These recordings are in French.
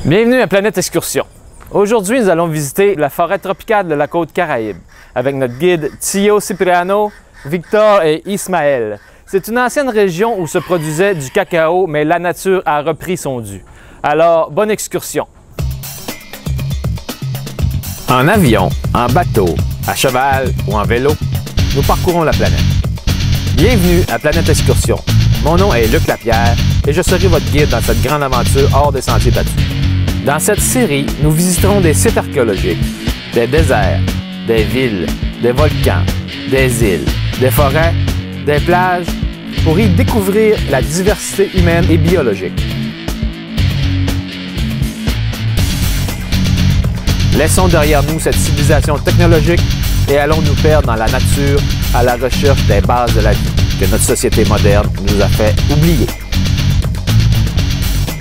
Bienvenue à Planète Excursion. Aujourd'hui, nous allons visiter la forêt tropicale de la côte Caraïbe avec notre guide Tio Cipriano, Victor et Ismaël. C'est une ancienne région où se produisait du cacao, mais la nature a repris son dû. Alors, bonne excursion! En avion, en bateau, à cheval ou en vélo, nous parcourons la planète. Bienvenue à Planète Excursion. Mon nom est Luc Lapierre et je serai votre guide dans cette grande aventure hors des sentiers battus. Dans cette série, nous visiterons des sites archéologiques, des déserts, des villes, des volcans, des îles, des forêts, des plages, pour y découvrir la diversité humaine et biologique. Laissons derrière nous cette civilisation technologique et allons nous perdre dans la nature à la recherche des bases de la vie que notre société moderne nous a fait oublier.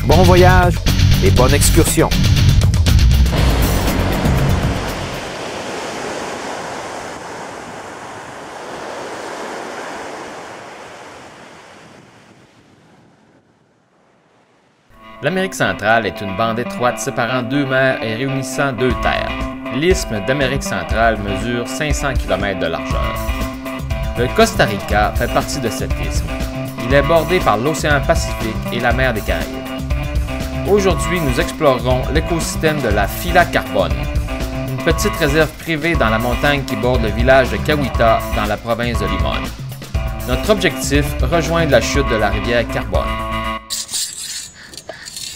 Bon voyage et bonne excursion! L'Amérique centrale est une bande étroite séparant deux mers et réunissant deux terres. L'isthme d'Amérique centrale mesure 500 km de largeur. Le Costa Rica fait partie de cet isthme. Il est bordé par l'océan Pacifique et la mer des Caraïbes. Aujourd'hui, nous explorerons l'écosystème de la Fila Carbón, une petite réserve privée dans la montagne qui borde le village de Cahuita dans la province de Limón. Notre objectif, rejoindre la chute de la rivière Carbón.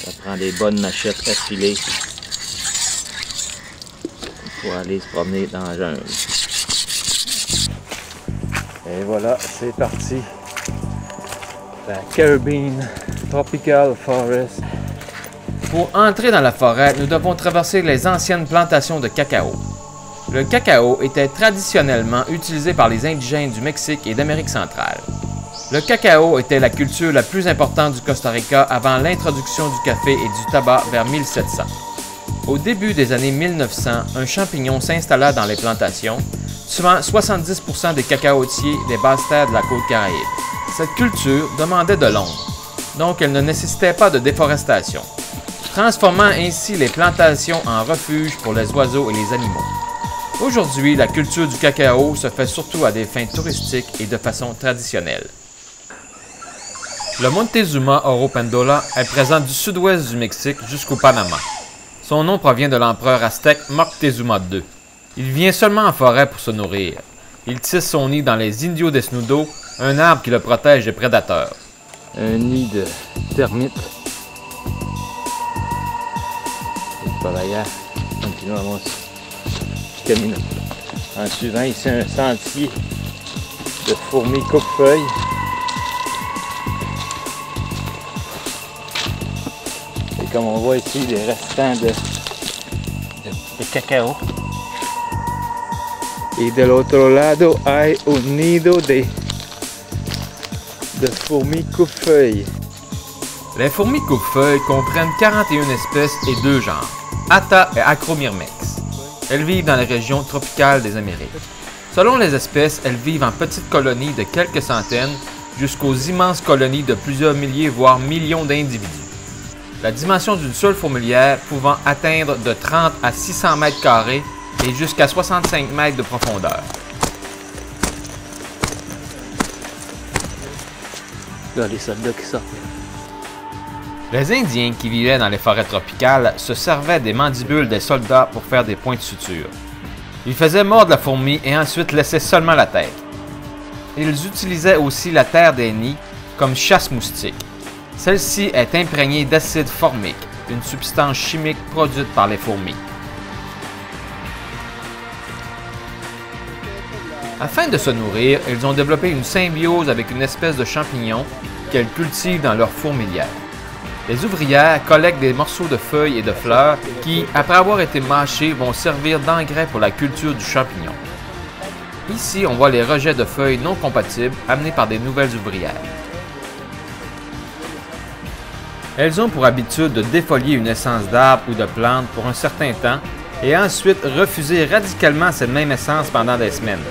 Ça prend des bonnes machettes affilées pour aller se promener dans la jungle. Et voilà, c'est parti. La Caribbean Tropical Forest. Pour entrer dans la forêt, nous devons traverser les anciennes plantations de cacao. Le cacao était traditionnellement utilisé par les indigènes du Mexique et d'Amérique centrale. Le cacao était la culture la plus importante du Costa Rica avant l'introduction du café et du tabac vers 1700. Au début des années 1900, un champignon s'installa dans les plantations, tuant 70% des cacaotiers des basses terres de la côte Caraïbe. Cette culture demandait de l'ombre, donc elle ne nécessitait pas de déforestation, transformant ainsi les plantations en refuge pour les oiseaux et les animaux. Aujourd'hui, la culture du cacao se fait surtout à des fins touristiques et de façon traditionnelle. Le Montezuma Oro Pendola est présent du sud-ouest du Mexique jusqu'au Panama. Son nom provient de l'empereur aztèque Moctezuma II. Il vient seulement en forêt pour se nourrir. Il tisse son nid dans les Indios Desnudos, un arbre qui le protège des prédateurs. Un nid de termites. Et par ailleurs, continuons ce camino. En suivant ici un sentier de fourmis coupe-feuilles. Et comme on voit ici, des restants de cacao. Et de l'autre lado hay un nido de fourmis coupe-feuilles. Les fourmis coupe-feuilles comprennent 41 espèces et 2 genres, Atta et Acromyrmex. Elles vivent dans les régions tropicales des Amériques. Selon les espèces, elles vivent en petites colonies de quelques centaines jusqu'aux immenses colonies de plusieurs milliers voire millions d'individus. La dimension d'une seule fourmilière pouvant atteindre de 30 à 600 mètres carrés et jusqu'à 65 mètres de profondeur. Là, les soldats qui sortent. Les Indiens qui vivaient dans les forêts tropicales se servaient des mandibules des soldats pour faire des points de suture. Ils faisaient mordre la fourmi et ensuite laissaient seulement la tête. Ils utilisaient aussi la terre des nids comme chasse-moustique. Celle-ci est imprégnée d'acide formique, une substance chimique produite par les fourmis. Afin de se nourrir, ils ont développé une symbiose avec une espèce de champignon qu'elles cultivent dans leur fourmilière. Les ouvrières collectent des morceaux de feuilles et de fleurs qui, après avoir été mâchés, vont servir d'engrais pour la culture du champignon. Ici, on voit les rejets de feuilles non compatibles amenés par des nouvelles ouvrières. Elles ont pour habitude de défolier une essence d'arbre ou de plante pour un certain temps et ensuite refuser radicalement cette même essence pendant des semaines.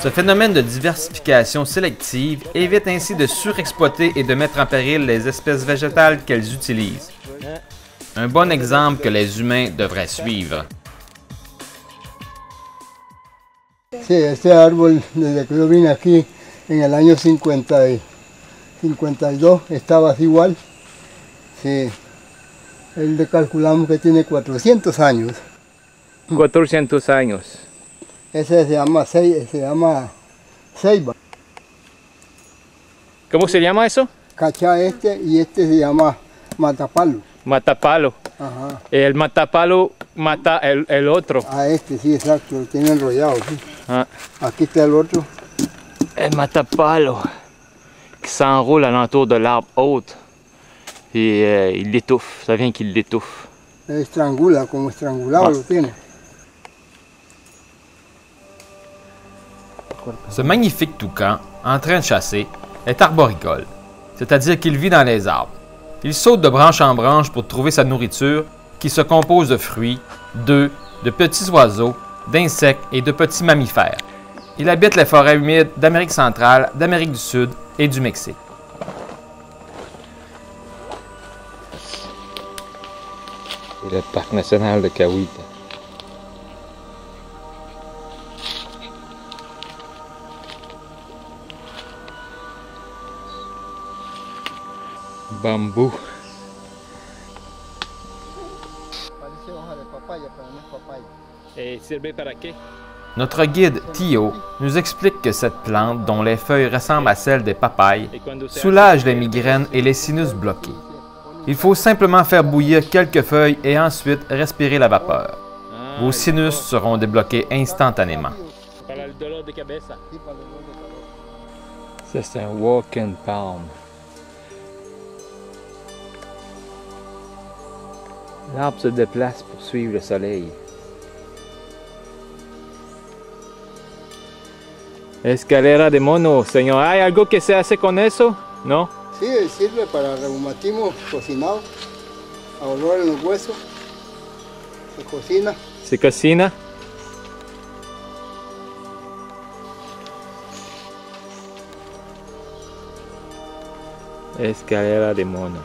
Ce phénomène de diversification sélective évite ainsi de surexploiter et de mettre en péril les espèces végétales qu'elles utilisent. un bon exemple que les humains devraient suivre. Sí, este árbol, desde que yo vine aquí en el año 52, estaba así igual. Sí, él calculamos que tiene 400 años. 400 años. Ese se llama ceiba. ¿Cómo se llama eso? Cachá este y este se llama matapalo. Matapalo. Ajá. El matapalo mata el otro. Ah, este sí, exacto, lo tiene enrollado. Sí. Ah. Aquí está el otro. El matapalo qui s'enroule alentour de l'arbre haute. Et il l'étouffe, ça vient qu'il l'étouffe. Estrangula, como estrangulado lo tiene. Ce magnifique toucan, en train de chasser, est arboricole, c'est-à-dire qu'il vit dans les arbres. Il saute de branche en branche pour trouver sa nourriture, qui se compose de fruits, d'œufs, de petits oiseaux, d'insectes et de petits mammifères. Il habite les forêts humides d'Amérique centrale, d'Amérique du Sud et du Mexique. Et le parc national de Cahuita. Bambou. Parece hoja de papaya, pero no es papaya. Et sirve para qué? Notre guide, Tio, nous explique que cette plante, dont les feuilles ressemblent à celles des papayes, soulage les migraines et les sinus bloqués. Il faut simplement faire bouillir quelques feuilles et ensuite respirer la vapeur. Vos sinus seront débloqués instantanément. Para el dolor de cabeza. Ça, c'est un walking palm. L'arbre se déplace pour suivre le soleil. Escalera de mono, señor. ¿Hay algo que se hace con eso? ¿No? Sí, sirve para reumatismo cocinado, a olor en los huesos, se cocina. Se cocina. Escalera de mono.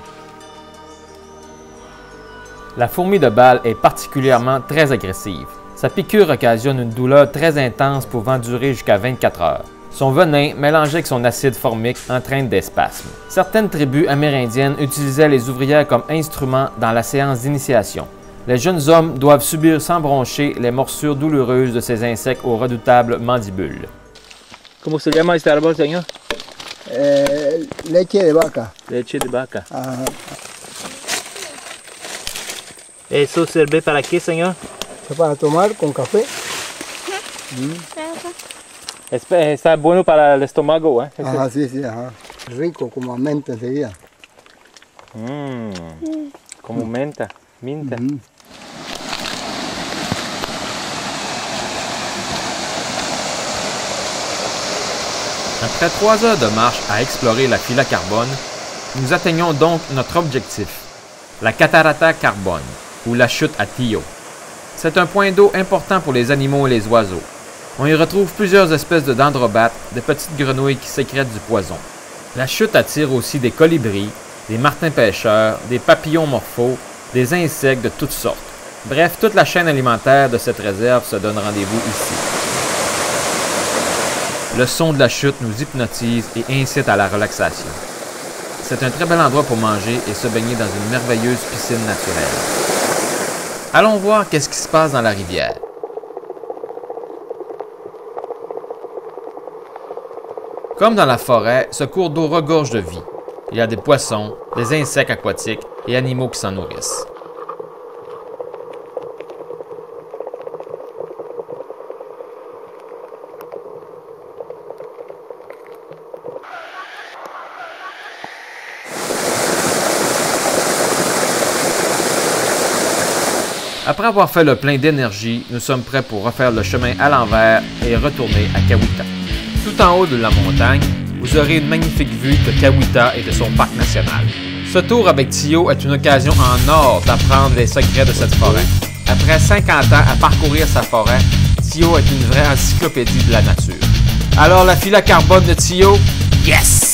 La fourmi de balle est particulièrement très agressive. Sa piqûre occasionne une douleur très intense pouvant durer jusqu'à 24 heures. Son venin, mélangé avec son acide formique, entraîne des spasmes. Certaines tribus amérindiennes utilisaient les ouvrières comme instruments dans la séance d'initiation. Les jeunes hommes doivent subir sans broncher les morsures douloureuses de ces insectes aux redoutables mandibules. ¿Cómo se llama este árbol, señor? Leche de vaca. Leche de vaca. Ajá. ¿Eso sirve para qué, señor? Para tomar con café. Está bueno para el estómago, ¿eh? Ajá, sí, sí, ajá. Rico, como a menta enseguida. Como menta, minta. Après 3 heures de marche à explorer la Fila Carbone, nous atteignons donc notre objectif, la Catarata Carbone, ou la chute à Tio. C'est un point d'eau important pour les animaux et les oiseaux. On y retrouve plusieurs espèces de dendrobates, de petites grenouilles qui sécrètent du poison. La chute attire aussi des colibris, des martins-pêcheurs, des papillons morphos, des insectes de toutes sortes. Bref, toute la chaîne alimentaire de cette réserve se donne rendez-vous ici. Le son de la chute nous hypnotise et incite à la relaxation. C'est un très bel endroit pour manger et se baigner dans une merveilleuse piscine naturelle. Allons voir qu'est-ce qui se passe dans la rivière. Comme dans la forêt, ce cours d'eau regorge de vie. Il y a des poissons, des insectes aquatiques et animaux qui s'en nourrissent. Après avoir fait le plein d'énergie, nous sommes prêts pour refaire le chemin à l'envers et retourner à Cahuita. Tout en haut de la montagne, vous aurez une magnifique vue de Cahuita et de son parc national. Ce tour avec Tio est une occasion en or d'apprendre les secrets de cette forêt. Après 50 ans à parcourir sa forêt, Tio est une vraie encyclopédie de la nature. Alors la Fila Carbone de Tio, yes!